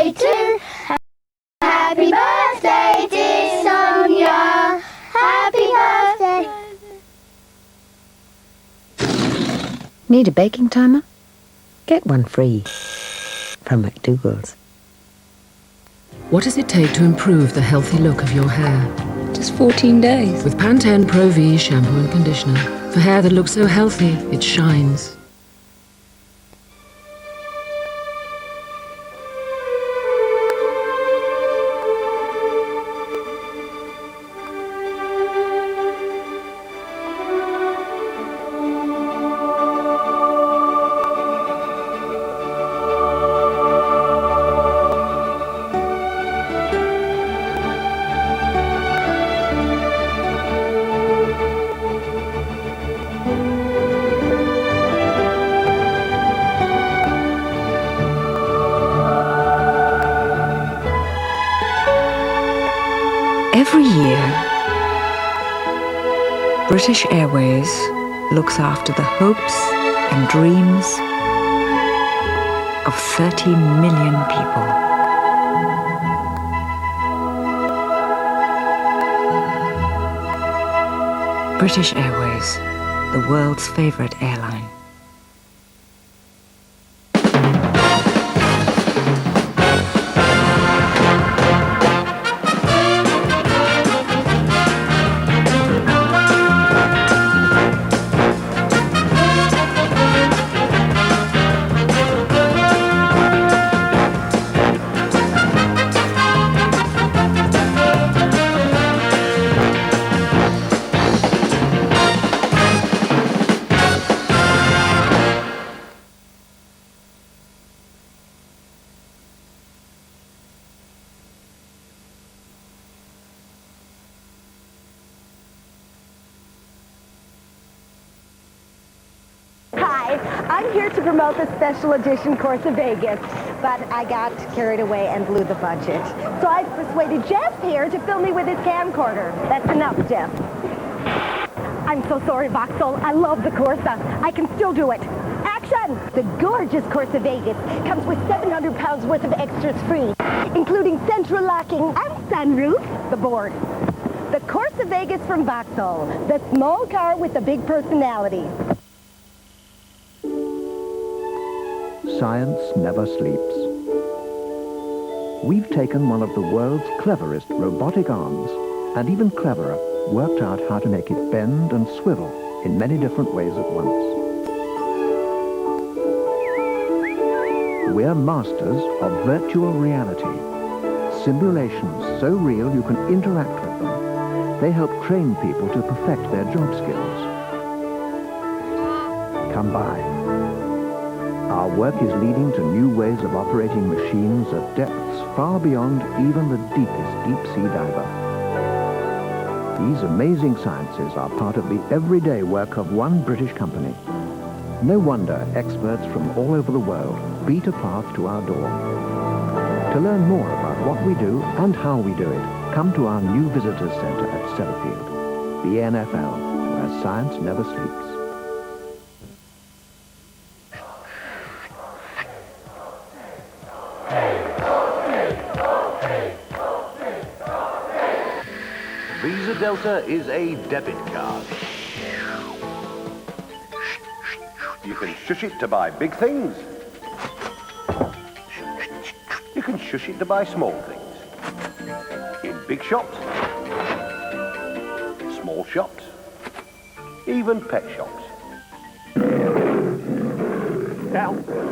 birthday to. Happy birthday, dear Sonia. Happy birthday. Need a baking timer? Get one free from McDougall's. What does it take to improve the healthy look of your hair? Just 14 days. With Pantene Pro V shampoo and conditioner. For hair that looks so healthy, it shines. Every year, British Airways looks after the hopes and dreams of 30 million people. British Airways, the world's favorite airline. I'm here to promote the special edition Course of Vegas, but I got carried away and blew the budget. So I persuaded Jeff here to film me with his camcorder. That's enough, Jeff. I'm so sorry, Vauxhall. I love the Corsa. I can still do it. Action! The gorgeous Course of Vegas comes with 700 pounds worth of extras free, including central locking and sunroof, the board. The Course of Vegas from Vauxhall, the small car with the big personality. Science never sleeps. We've taken one of the world's cleverest robotic arms, and even cleverer, worked out how to make it bend and swivel in many different ways at once. We're masters of virtual reality. Simulations so real you can interact with them. They help train people to perfect their job skills. Come by. Our work is leading to new ways of operating machines at depths far beyond even the deepest deep-sea diver. These amazing sciences are part of the everyday work of one British company. No wonder experts from all over the world beat a path to our door. To learn more about what we do and how we do it, come to our new visitors centre at Sellafield, the NFL, where science never sleeps. Visa Delta is a debit card. You can shush it to buy big things. You can shush it to buy small things. In big shops, small shops, even pet shops.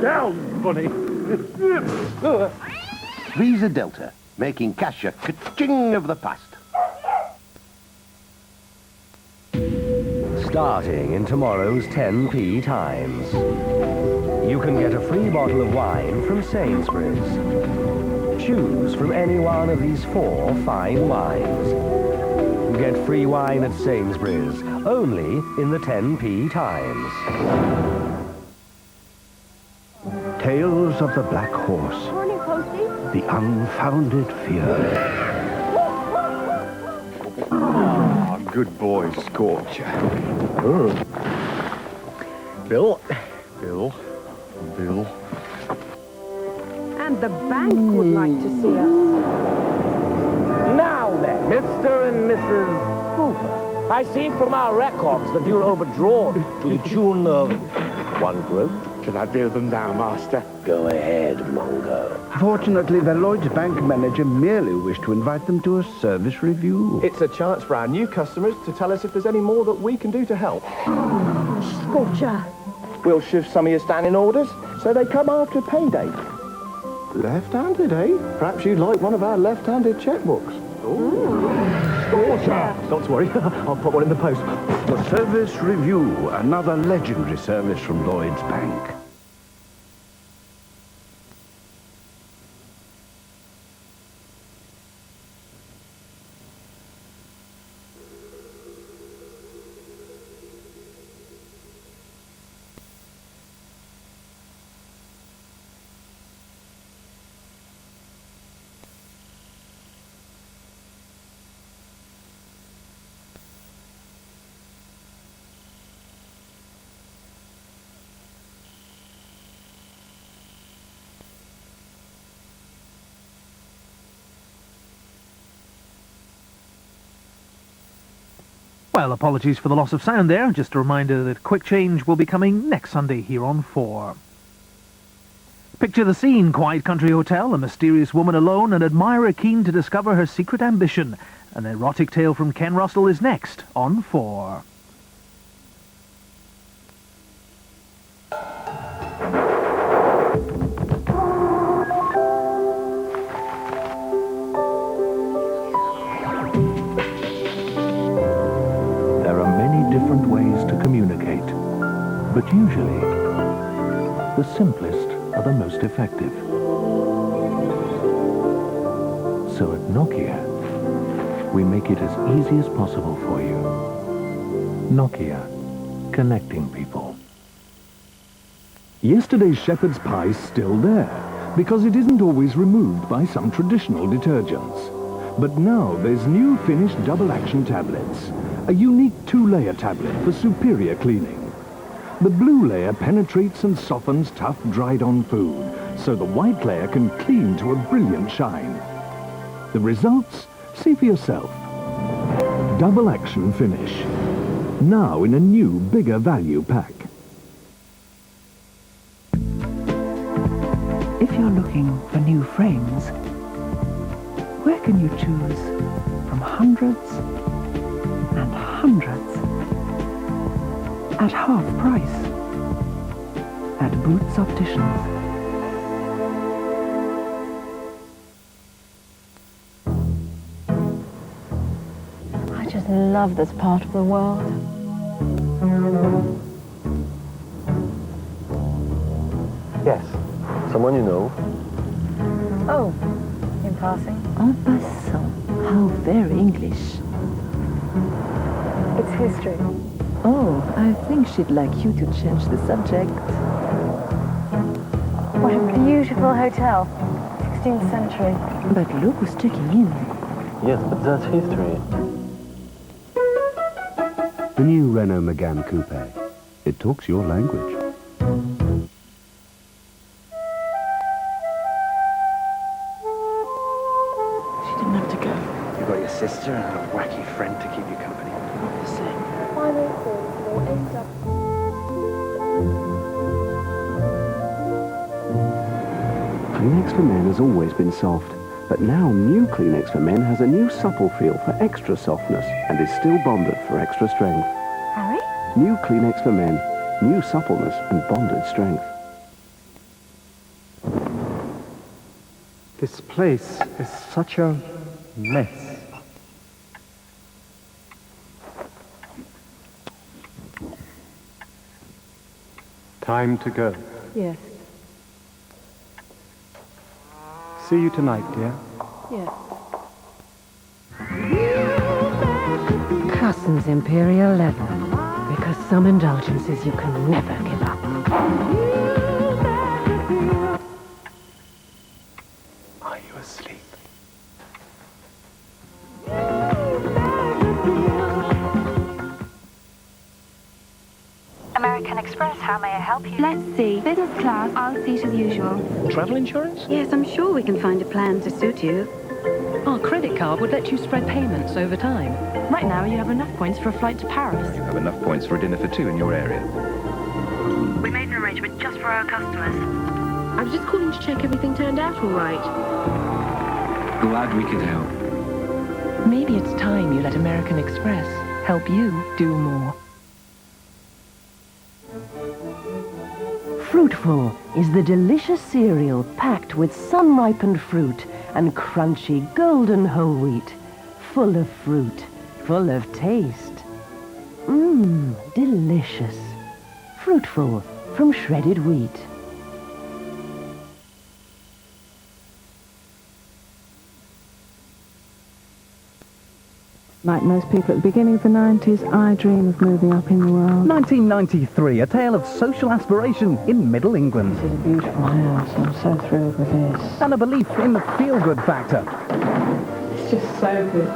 Down, bunny. Visa Delta, making cash a ka-ching of the past. Starting in tomorrow's 10p Times. You can get a free bottle of wine from Sainsbury's. Choose from any one of these 4 fine wines. Get free wine at Sainsbury's, only in the 10p Times. Tales of the Black Horse. Morning, Posty. The unfounded fear. Good boy, Scorcher. Bill. And the bank would like to see us. Now then, Mr. and Mrs. Hoover, I see from our records that you're overdrawn to the tune of 1 groat. Shall I bill them now, Master? Go ahead, Mongo. Fortunately, the Lloyd's Bank manager merely wished to invite them to a service review. It's a chance for our new customers to tell us if there's any more that we can do to help. Scorcher. We'll shift some of your standing orders so they come after payday. Left-handed, eh? Perhaps you'd like one of our left-handed checkbooks. Scorcher! Not to worry, I'll put one in the post. The service review, another legendary service from Lloyd's Bank. Well, apologies for the loss of sound there. Just a reminder that Quick Change will be coming next Sunday here on 4. Picture the scene. Quiet country hotel, a mysterious woman alone, an admirer keen to discover her secret ambition. An erotic tale from Ken Russell is next on 4. Different ways to communicate, but usually the simplest are the most effective. So at Nokia, we make it as easy as possible for you. Nokia, connecting people. Yesterday's shepherd's pie's still there, because it isn't always removed by some traditional detergents. But now there's new Finish double-action tablets. A unique 2-layer tablet for superior cleaning. The blue layer penetrates and softens tough, dried-on food, so the white layer can clean to a brilliant shine. The results? See for yourself. Double-action Finish. Now in a new, bigger value pack. If you're looking for new frames, where can you choose from hundreds and hundreds at half price at Boots Opticians. I just love this part of the world. Yes, someone you know. Oh, in passing. En passant. How very English. It's history. Oh, I think she'd like you to change the subject. What a beautiful hotel. 16th century. But look who's checking in. Yes, but that's history. The new Renault Megane Coupe. It talks your language. She didn't have to go. You've got your sister and a wacky friend to keep you company. Not the same. Final call will end up. Kleenex for Men has always been soft, but now new Kleenex for Men has a new supple feel for extra softness and is still bonded for extra strength. Harry? New Kleenex for Men, new suppleness and bonded strength. This place is such a mess. Time to go. Yes. See you tonight, dear. Yes. Customs Imperial level. Because some indulgences you can never give up. Are you asleep? American Express, how may I help you? Let's see. Business class, I'll seat as usual. Travel insurance? Yes, I'm sure we can find a plan to suit you. Our credit card would let you spread payments over time. Right now, you have enough points for a flight to Paris. You have enough points for a dinner for two in your area. We made an arrangement just for our customers. I was just calling to check everything turned out all right. Glad we could help. Maybe it's time you let American Express help you do more. Fruitful is the delicious cereal packed with sun-ripened fruit and crunchy golden whole wheat. Full of fruit, full of taste. Mmm, delicious. Fruitful from shredded wheat. Like most people at the beginning of the 90s, I dream of moving up in the world. 1993, a tale of social aspiration in Middle England. This is a beautiful house. I'm so thrilled with this. And a belief in the feel-good factor. It's just so good.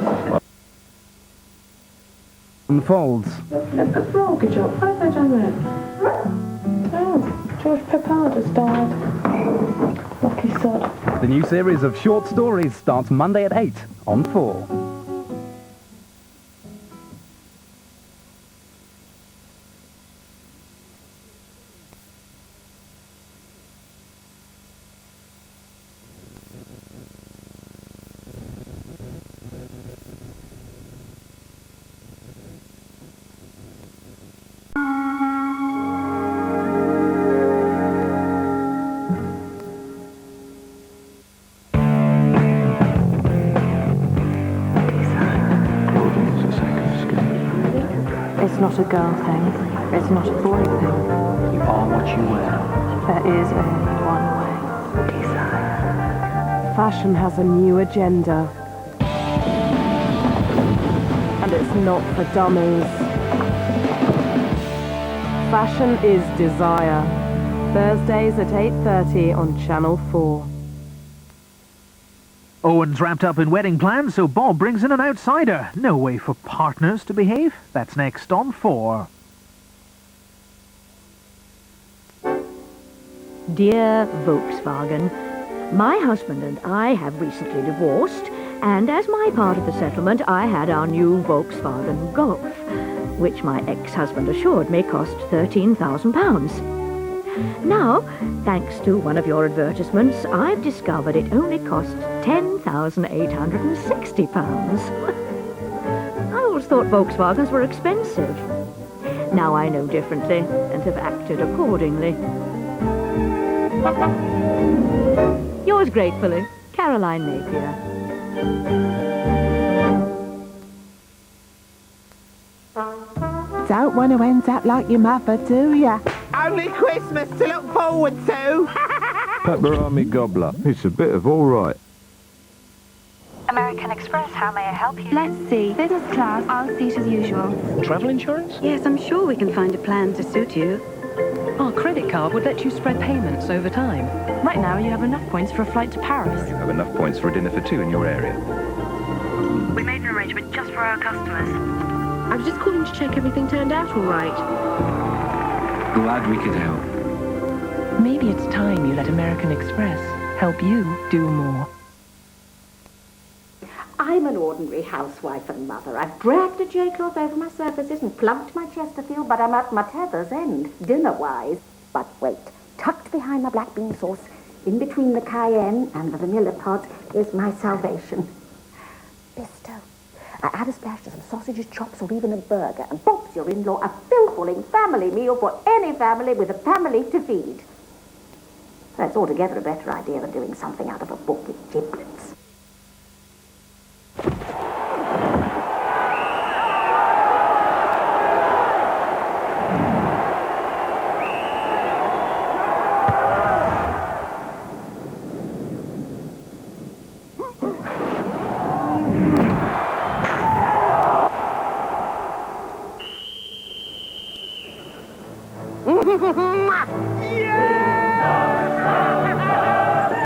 Unfolds. A mortgage up. How have they done that? Oh, George Peppard died. Lucky sod. The new series of short stories starts Monday at 8 on 4. It's not a girl thing. It's not a boy thing. You are what you wear. There is only one way. Fashion has a new agenda. And it's not for dummies. Fashion is Desire. Thursdays at 8:30 on Channel 4. Owen's wrapped up in wedding plans, so Bob brings in an outsider. No way for partners to behave. That's next on 4. Dear Volkswagen, my husband and I have recently divorced, and as my part of the settlement, I had our new Volkswagen Golf, which my ex-husband assured me cost £13,000. Now, thanks to one of your advertisements, I've discovered it only cost £10,860. I always thought Volkswagens were expensive. Now I know differently and have acted accordingly. Yours gratefully, Caroline Napier. Don't want to end up like your mother, do ya? Only Christmas to look forward to. Pepperoni gobbler. It's a bit of all right. American Express, how may I help you? Let's see. Business class, I'll seat as usual. Travel insurance? Yes, I'm sure we can find a plan to suit you. Our credit card would let you spread payments over time. Right now, you have enough points for a flight to Paris. You have enough points for a dinner for two in your area. We made an arrangement just for our customers. I was just calling to check everything turned out all right. Glad we could help. Maybe it's time you let American Express help you do more. I'm an ordinary housewife and mother. I've dragged a J-cloth over my surfaces and plumped my Chesterfield, but I'm at my tether's end, dinner-wise. But wait, tucked behind my black bean sauce, in between the cayenne and the vanilla pods, is my salvation. Pesto. I add a splash to some sausages, chops, or even a burger, and Bob's your in-law, a filling family meal for any family with a family to feed. That's altogether a better idea than doing something out of a book with giblets.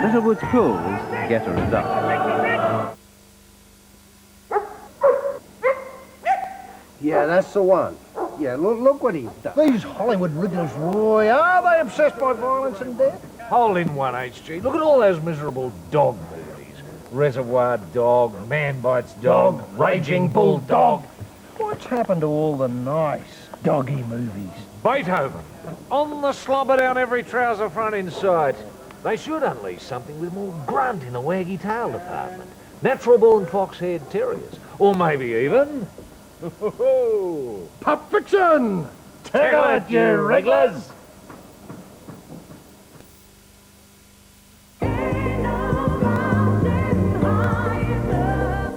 Littlewood's pools get a result. Yeah, that's the one. you. Look what he's done. These Hollywood wrigglers, Roy, are they obsessed by violence and death? Hole in one, HG. Look at all those miserable dog movies. Reservoir Dog, Man Bites Dog, Raging Bulldog. What's happened to all the nice doggy movies? Beethoven. On the slobber down every trouser front in sight. They should unleash something with more grunt in the waggy tail department. Natural-born fox-haired terriers. Or maybe even... Pulp Fiction! Tickle it, you wrigglers!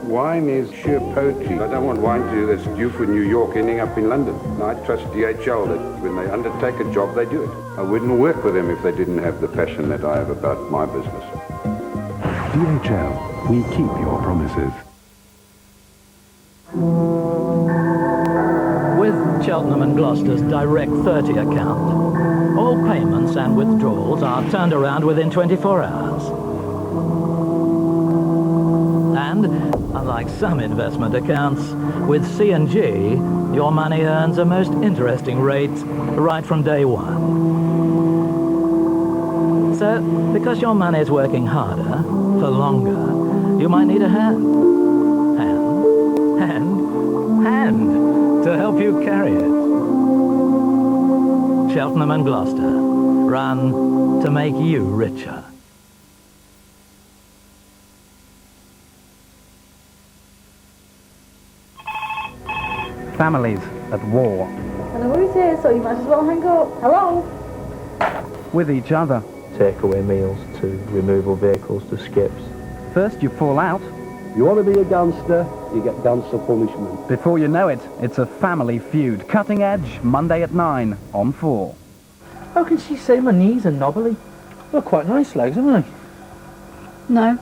Wine is sheer poetry. I don't want wine to do this due for New York ending up in London. I trust DHL that when they undertake a job, they do it. I wouldn't work with them if they didn't have the passion that I have about my business. DHL, we keep your promises. With Cheltenham and Gloucester's Direct 30 account, all payments and withdrawals are turned around within 24 hours. And, unlike some investment accounts, with C&G, your money earns a most interesting rate right from day one. So, because your money is working harder, for longer, you might need a hand. Hand to help you carry it. Cheltenham and Gloucester, run to make you richer. Families at war. Hello, who's here, so you might as well hang up. Hello? With each other. Takeaway meals to removal vehicles to skips. First you fall out. You want to be a gunster, you get gunster punishment. Before you know it, it's a family feud. Cutting Edge, Monday at 9 on 4. How can she say my knees are knobbly? They're quite nice legs, aren't they? No.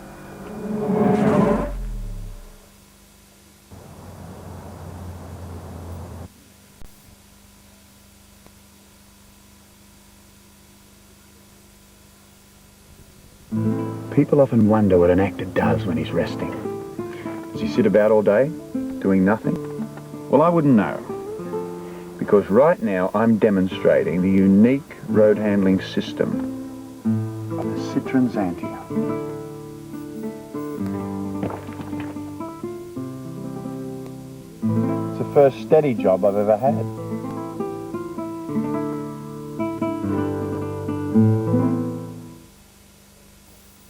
People often wonder what an actor does when he's resting. Does he sit about all day, doing nothing? Well, I wouldn't know. Because right now I'm demonstrating the unique road handling system of the Citroen Xantia. It's the first steady job I've ever had.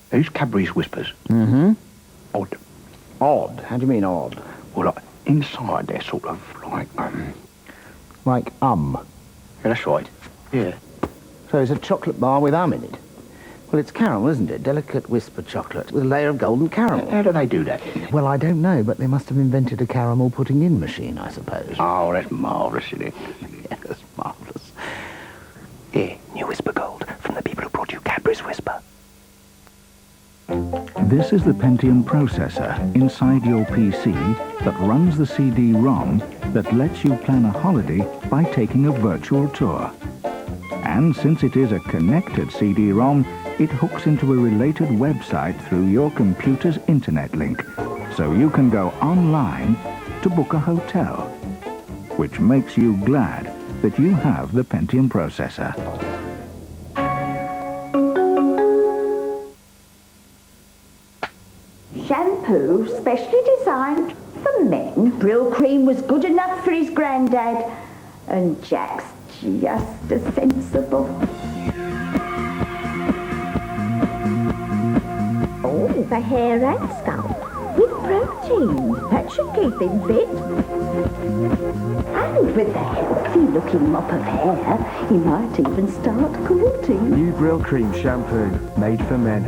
Those Cadbury's Whispers. Mm-hmm. Odd. Odd? How do you mean odd? Well, like, inside they're sort of like, Like Yeah, that's right. Yeah. So it's a chocolate bar with in it? Well, it's caramel, isn't it? Delicate whisper chocolate with a layer of golden caramel. How do they do that? Well, I don't know, but they must have invented a caramel putting in machine, I suppose. Oh, that's marvellous, isn't it? Yeah, that's marvellous. Yeah, new Whisper Gold from the people who brought you Cadbury's Whisper. This is the Pentium processor inside your PC that runs the CD-ROM that lets you plan a holiday by taking a virtual tour. And since it is a connected CD-ROM, it hooks into a related website through your computer's internet link, so you can go online to book a hotel, which makes you glad that you have the Pentium processor. Shampoo specially designed for men. Brill cream was good enough for his granddad. And Jack's just as sensible. Oh, for hair and scalp. With protein. That should keep him fit. And with a healthy-looking mop of hair, he might even start courting. New Brill Cream shampoo, made for men.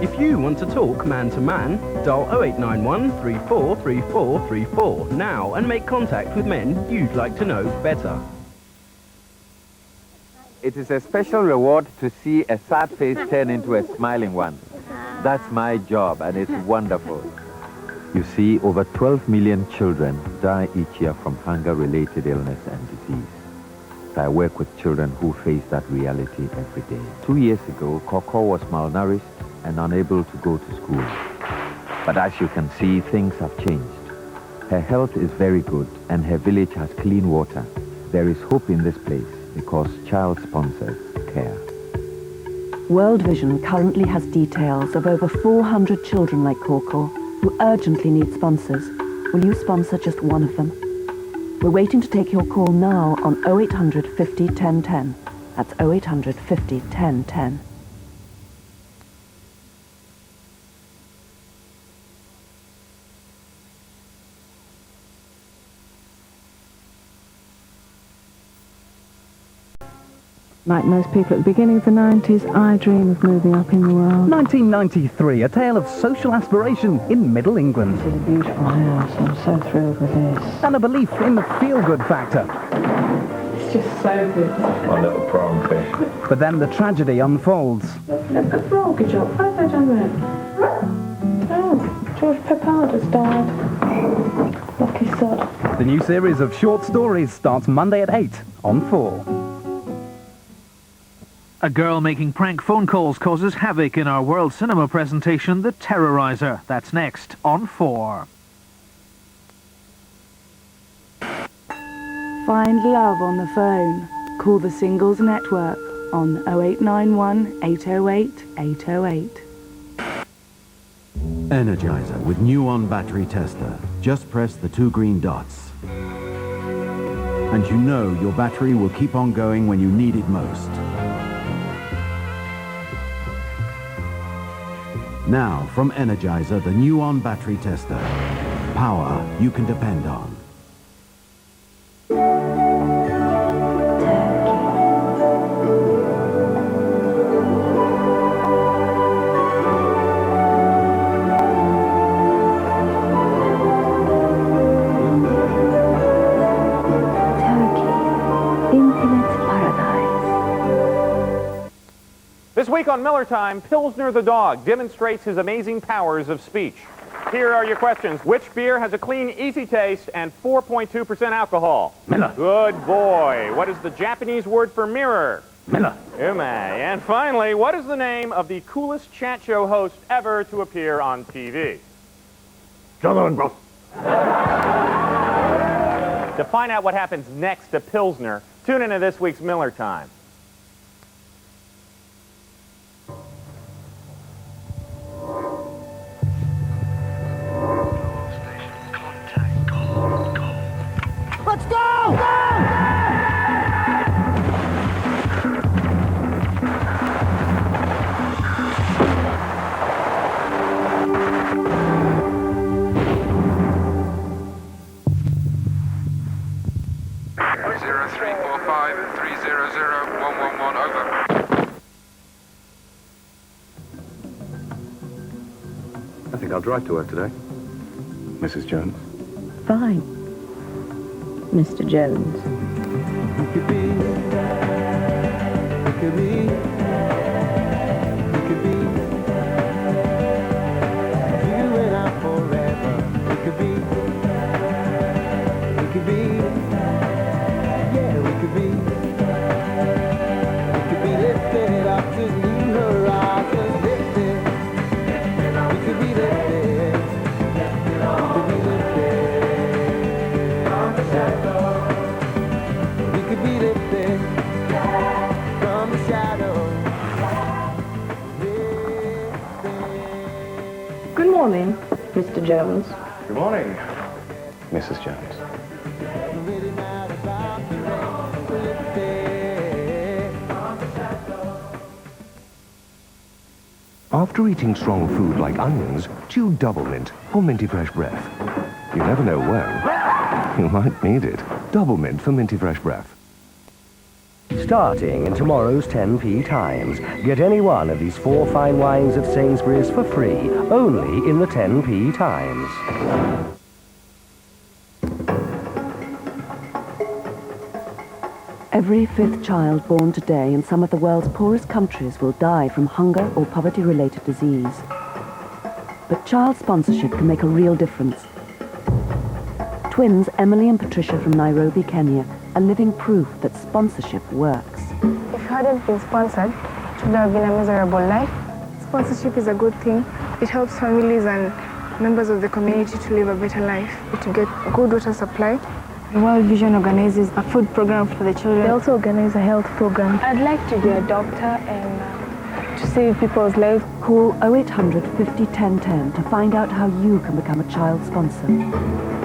If you want to talk man-to-man, dial 0891 343434 now and make contact with men you'd like to know better. It is a special reward to see a sad face turn into a smiling one. That's my job, and it's wonderful. You see, over 12 million children die each year from hunger-related illness and disease. I work with children who face that reality every day. 2 years ago, Coco was malnourished and unable to go to school. But as you can see, things have changed. Her health is very good and her village has clean water. There is hope in this place because child sponsors care. World Vision currently has details of over 400 children like Corkor who urgently need sponsors. Will you sponsor just one of them? We're waiting to take your call now on 0800 50 1010. That's 0800 50 1010. Like most people at the beginning of the 90s, I dream of moving up in the world. 1993, a tale of social aspiration in Middle England. This is a beautiful house. I'm so thrilled with this. And a belief in the feel-good factor. It's just so good. My little prawn fish. But then the tragedy unfolds. A mortgage job. How have they done that? Oh, George Peppard died. Lucky sod. The new series of short stories starts Monday at 8 on 4. A girl making prank phone calls causes havoc in our World Cinema presentation, The Terrorizer. That's next on 4. Find love on the phone. Call the Singles Network on 0891 808 808. Energizer with new on battery tester. Just press the 2 green dots. And you know your battery will keep on going when you need it most. Now, from Energizer, the new on battery tester. Power you can depend on. This week on Miller Time, Pilsner the dog demonstrates his amazing powers of speech. Here are your questions. Which beer has a clean, easy taste and 4.2% alcohol? Miller. Good boy. What is the Japanese word for mirror? Miller. Ume. And finally, what is the name of the coolest chat show host ever to appear on TV? Jonathan Ross. To find out what happens next to Pilsner, tune into this week's Miller Time. Let's go! I think I'll drive to work today. Mrs. Jones. Fine, Mr. Jones. Good morning, Mr. Jones. Good morning, Mrs. Jones. After eating strong food like onions, chew double mint for minty fresh breath. You never know when. You might need it. Double mint for minty fresh breath. Starting in tomorrow's 10p Times, get any one of these 4 fine wines at Sainsbury's for free, only in the 10p Times. Every 5th child born today in some of the world's poorest countries will die from hunger or poverty-related disease. But child sponsorship can make a real difference. Twins Emily and Patricia from Nairobi, Kenya, are living proof that sponsorship works. If you hadn't been sponsored, it would have been a miserable life. Sponsorship is a good thing. It helps families and members of the community to live a better life, to get good water supply. The World Vision organizes a food program for the children. They also organize a health program. I'd like to be a doctor and to save people's lives. Call 0800 50 1010 to find out how you can become a child sponsor.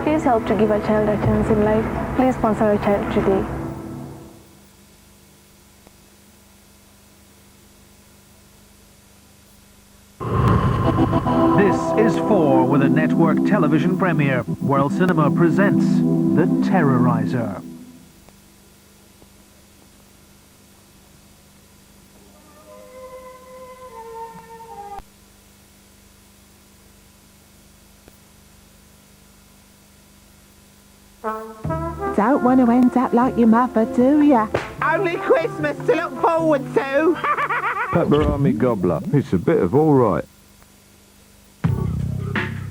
Please help to give a child a chance in life. Please sponsor a child today. This is 4 with a network television premiere. World Cinema presents The Terrorizer. Don't want to end up like your mother, do ya? Only Christmas to look forward to. Pepperami gobbler. It's a bit of all right.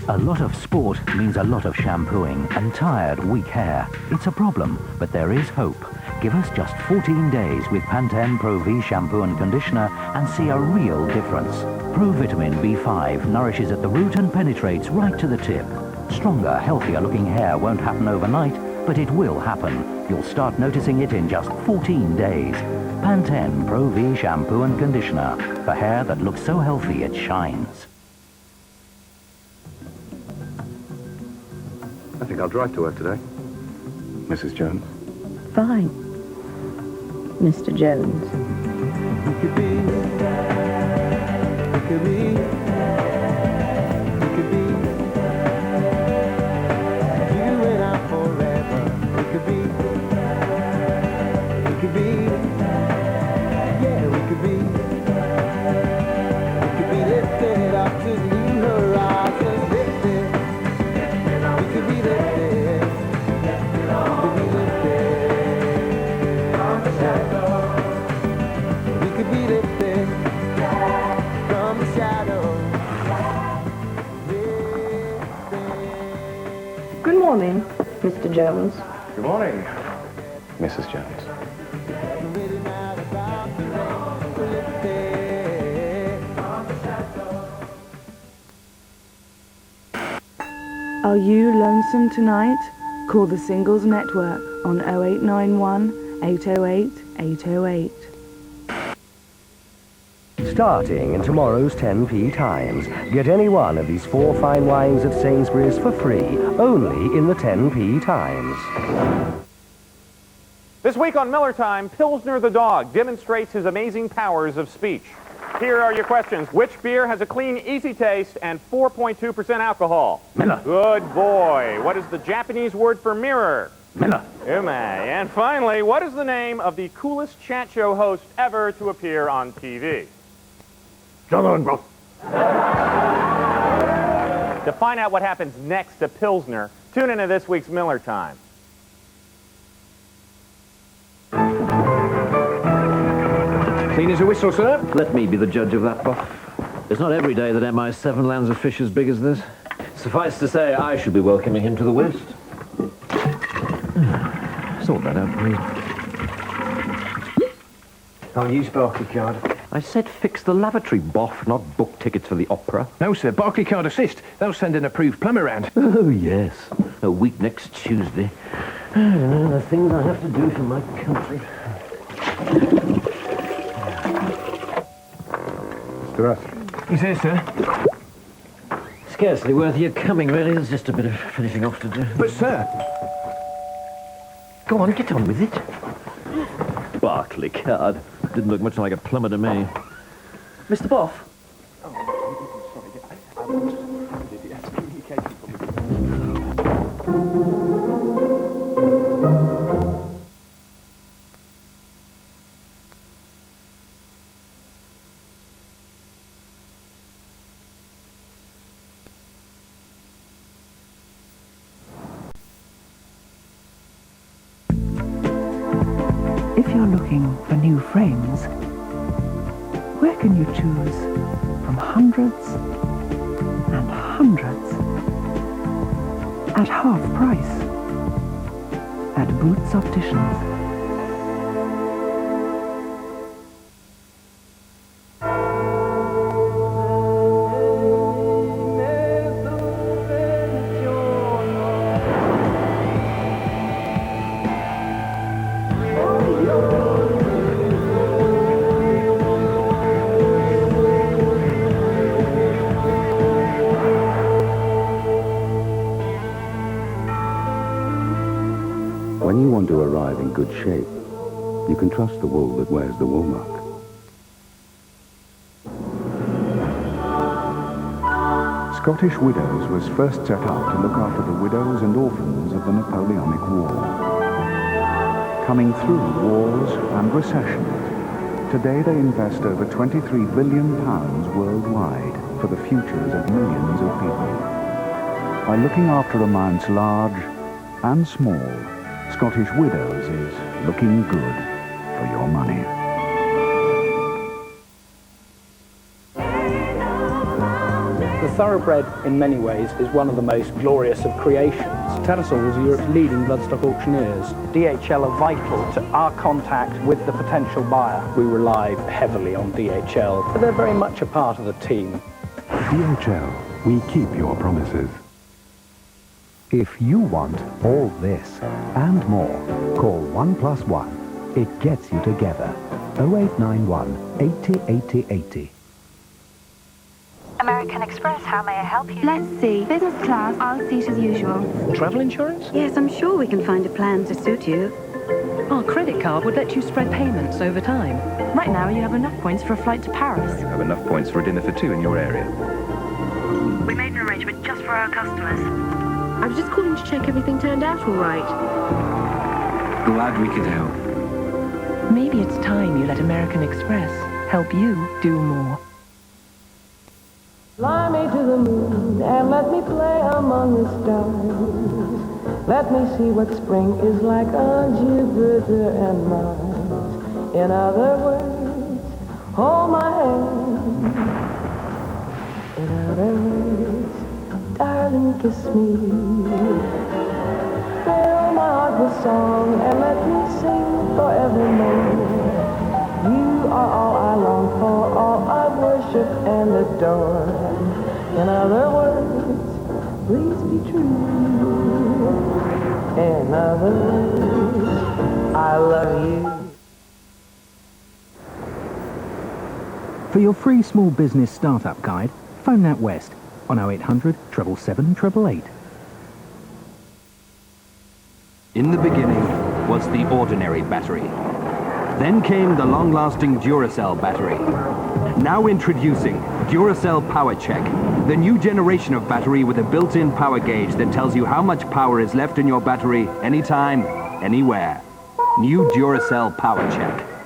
A lot of sport means a lot of shampooing and tired, weak hair. It's a problem, but there is hope. Give us just 14 days with Pantene Pro V shampoo and conditioner and see a real difference. Pro Vitamin B5 nourishes at the root and penetrates right to the tip. Stronger, healthier looking hair won't happen overnight, but it will happen. You'll start noticing it in just 14 days. Pantene Pro V shampoo and conditioner for hair that looks so healthy it shines. I think I'll drive to work today. Mrs. Jones. Fine, Mr. Jones. Good morning, Mr. Jones. Good morning, Mrs. Jones. Are you lonesome tonight? Call the Singles Network on 0891 808 808. Starting in tomorrow's 10p Times, get any one of these 4 fine wines at Sainsbury's for free, only in the 10p Times. This week on Miller Time, Pilsner the dog demonstrates his amazing powers of speech. Here are your questions. Which beer has a clean, easy taste and 4.2% alcohol? Miller. Good boy. What is the Japanese word for mirror? Miller. Ume. And finally, what is the name of the coolest chat show host ever to appear on TV? To find out what happens next to Pilsner, tune into this week's Miller Time. Clean as a whistle, sir. Let me be the judge of that, Buff. It's not every day that MI7 lands a fish as big as this. Suffice to say, I should be welcoming him to the West. Sort that out, please. I'll use Barclaycard. I said fix the lavatory, Boff, not book tickets for the opera. No, sir. Barclaycard assist. They'll send an approved plumber round. Oh, yes. A week next Tuesday. I don't know the things I have to do for my country. Mr. Russ. He's here, sir. Scarcely worth your coming, really. There's just a bit of finishing off to do. But, sir... Go on, get on with it. Barclaycard. Didn't look much like a plumber to me. Mr. Boff? If you're looking for new frames, where can you choose from hundreds and hundreds at half price at Boots Opticians? bound to arrive in good shape. You can trust the wool that wears the wool mark. Scottish Widows was first set up to look after the widows and orphans of the Napoleonic War. Coming through wars and recessions, today they invest over £23 billion worldwide for the futures of millions of people. By looking after amounts large and small, Scottish Widows is looking good for your money. The thoroughbred, in many ways, is one of the most glorious of creations. Tattersall's are Europe's leading bloodstock auctioneers. DHL are vital to our contact with the potential buyer. We rely heavily on DHL, but they're very much a part of the team. DHL, we keep your promises. If you want all this and more, call 1+1. It gets you together. 0891 80 80 80. American Express, how may I help you? Let's see. Business class, I'll seat as usual. Travel insurance? Yes, I'm sure we can find a plan to suit you. Our credit card would let you spread payments over time. Right now, you have enough points for a flight to Paris. You have enough points for a dinner for two in your area. We made an arrangement just for our customers. I was just calling to check everything turned out all right. Glad we could help. Maybe it's time you let American Express help you do more. Fly me to the moon and let me play among the stars. Let me see what spring is like on Jupiter and Mars. In other words, hold my hand. In other words, darling, kiss me. Fill my heart with song and let me sing forevermore. You are all I long for, all I worship and adore. In other words, please be true. In other words, I love you. For your free small business startup guide, phone NatWest on 0800 777 888. In the beginning was the ordinary battery. Then came the long-lasting Duracell battery. Now introducing Duracell Power Check, the new generation of battery with a built-in power gauge that tells you how much power is left in your battery anytime, anywhere. New Duracell Power Check.